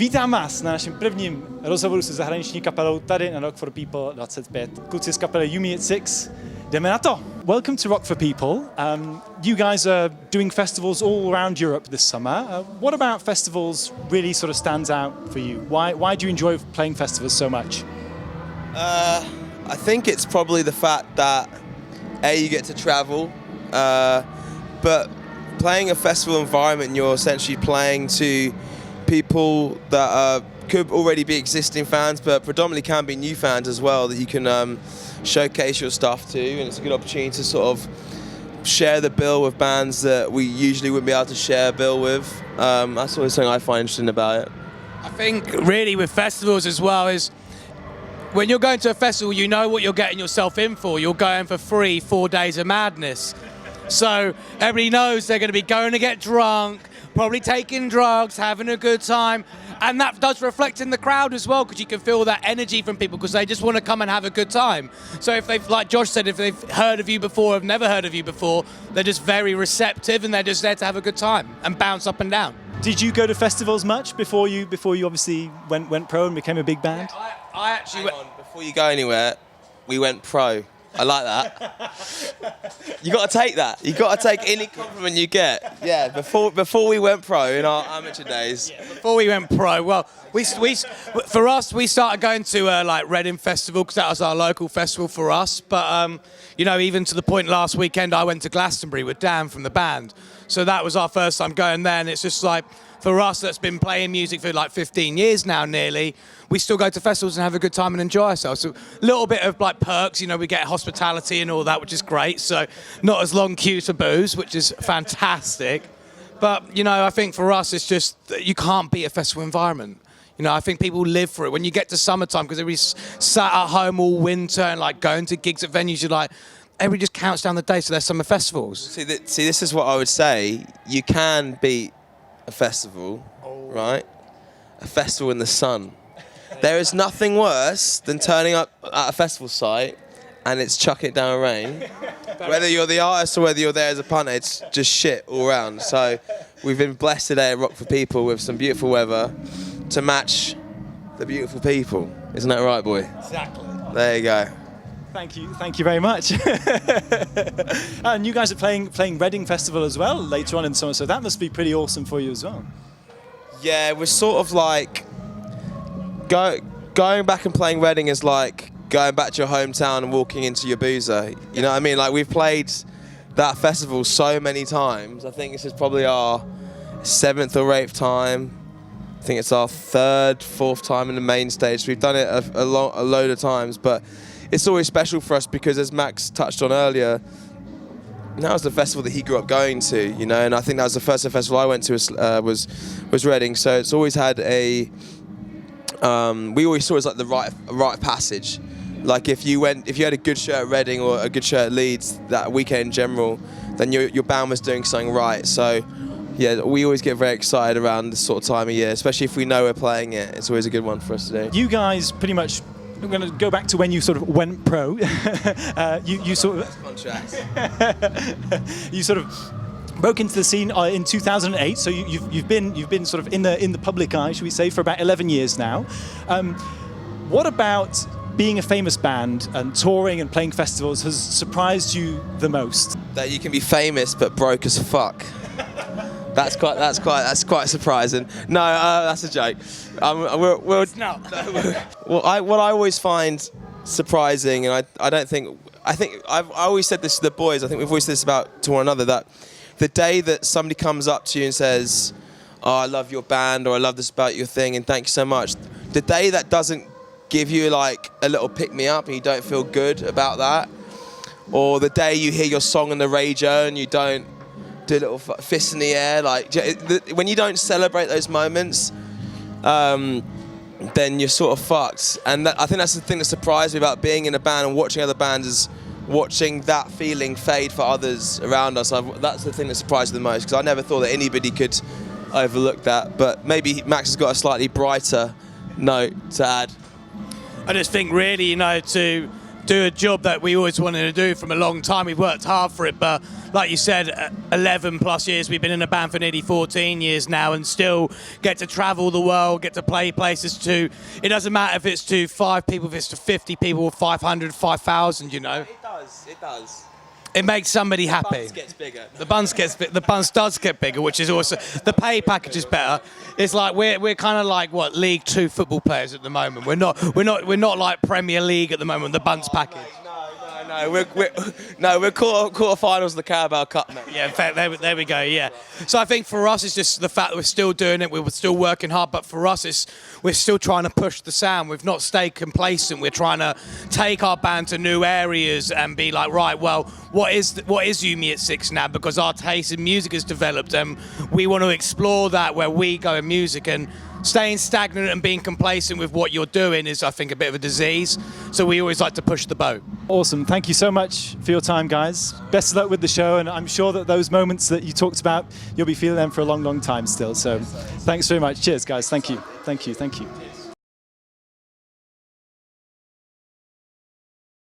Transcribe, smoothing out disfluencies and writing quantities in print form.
Vítám vás na našem prvním rozhovoru se zahraniční kapelou tady na Rock for People 25. Kluci z kapely You Me at Six. Jdeme na to! Welcome to Rock for People. You guys are doing festivals all around Europe this summer. What about festivals really sort of stands out for you? Why do you enjoy playing festivals so much? I think it's probably the fact that you get to travel, but playing a festival environment, you're essentially playing to people that could already be existing fans, but predominantly can be new fans as well, that you can showcase your stuff to, and it's a good opportunity to sort of share the bill with bands that we usually wouldn't be able to share a bill with. That's always something I find interesting about it. I think really with festivals as well is when you're going to a festival, you know what you're getting yourself in for. You're going for 4 days of madness. So everybody knows they're going to be going to get drunk, probably taking drugs, having a good time. And that does reflect in the crowd as well, because you can feel that energy from people because they just want to come and have a good time. So if they've, like Josh said, if they've heard of you before, have never heard of you before, they're just very receptive and they're just there to have a good time and bounce up and down. Did you go to festivals much before you obviously went pro and became a big band? Yeah, I actually Hang on, before you go anywhere, we went pro. I like that. You got to take that. You got to take any compliment you get. Yeah, before we went pro in our amateur days. Yeah, before we went pro, well, we started going to like Reading Festival because that was our local festival for us. But you know, even to the point last weekend, I went to Glastonbury with Dan from the band. So that was our first time going there, and it's just like, for us that's been playing music for like 15 years now nearly, we still go to festivals and have a good time and enjoy ourselves. So a little bit of like perks, you know, we get hospitality and all that, which is great. So not as long queues for booze, which is fantastic. But, you know, I think for us it's just, you can't beat a festival environment. You know, I think people live for it. When you get to summertime, because everybody's sat at home all winter and like going to gigs at venues, you're like, everybody just counts down the days to their summer festivals. See, this is what I would say. You can beat a festival, right? A festival in the sun. There is nothing worse than turning up at a festival site and it's chucking it down rain. Whether you're the artist or whether you're there as a punter, it's just shit all around. So we've been blessed today at Rock for People with some beautiful weather to match the beautiful people. Isn't that right, boy? Exactly. There you go. Thank you very much. And you guys are playing Reading Festival as well later on in the summer, so that must be pretty awesome for you as well. Yeah, we're sort of like going back and playing Reading is like going back to your hometown and walking into your boozer. You know what I mean? Like, we've played that festival so many times. I think this is probably our 7th or 8th time. I think it's our 3rd, 4th time in the main stage. We've done it a load of times, but it's always special for us because, as Max touched on earlier, that was the festival that he grew up going to, you know, and I think that was the first festival I went to was Reading. So it's always had a we always saw it as like the rite of passage. Like if you had a good show at Reading or a good show at Leeds that weekend in general, then your band was doing something right. So yeah, we always get very excited around this sort of time of year, especially if we know we're playing it. It's always a good one for us to do. You guys pretty much, I'm going to go back to when you sort of went pro. you sort of broke into the scene in 2008. So you've been sort of in the public eye, should we say, for about 11 years now. What about being a famous band and touring and playing festivals has surprised you the most? That you can be famous but broke as fuck. That's quite surprising. No, that's a joke. What I always find surprising, and I think I've always said this to the boys. I think we've always said this to one another, that the day that somebody comes up to you and says, "Oh, I love your band," or "I love this about your thing," and "Thank you so much," the day that doesn't give you like a little pick me up and you don't feel good about that, or the day you hear your song on the radio and you don't do a little fist in the air, like when you don't celebrate those moments, then you're sort of fucked. And I think that's the thing that surprised me about being in a band and watching other bands, is watching that feeling fade for others around us. That's the thing that surprised me the most, because I never thought that anybody could overlook that. But maybe Max has got a slightly brighter note to add. I just think really, you know, to do a job that we always wanted to do from a long time. We've worked hard for it, but like you said, 11 plus years. We've been in a band for nearly 14 years now and still get to travel the world, get to play places to, it doesn't matter if it's to 5 people, if it's to 50 people, 500, 5,000, you know. It does. It makes somebody happy. Buns gets bigger. The buns does get bigger, which is also, the pay package is better. It's like we're kind of like what, League 2 football players at the moment. We're not like Premier League at the moment. The buns package. No, we're quarterfinals of the Carabao Cup, mate. Yeah, in fact, there we go. Yeah. So I think for us, it's just the fact that we're still doing it. We're still working hard, but for us, we're still trying to push the sound. We've not stayed complacent. We're trying to take our band to new areas and be like, right, well, what is Yumi at 6 now? Because our taste in music has developed, and we want to explore that where we go in music. And staying stagnant and being complacent with what you're doing is, I think, a bit of a disease. So we always like to push the boat. Awesome. Thank you so much for your time, guys. Best of luck with the show, and I'm sure that those moments that you talked about, you'll be feeling them for a long, long time still. So thanks very much. Cheers, guys. Thank you. Thank you. Thank you.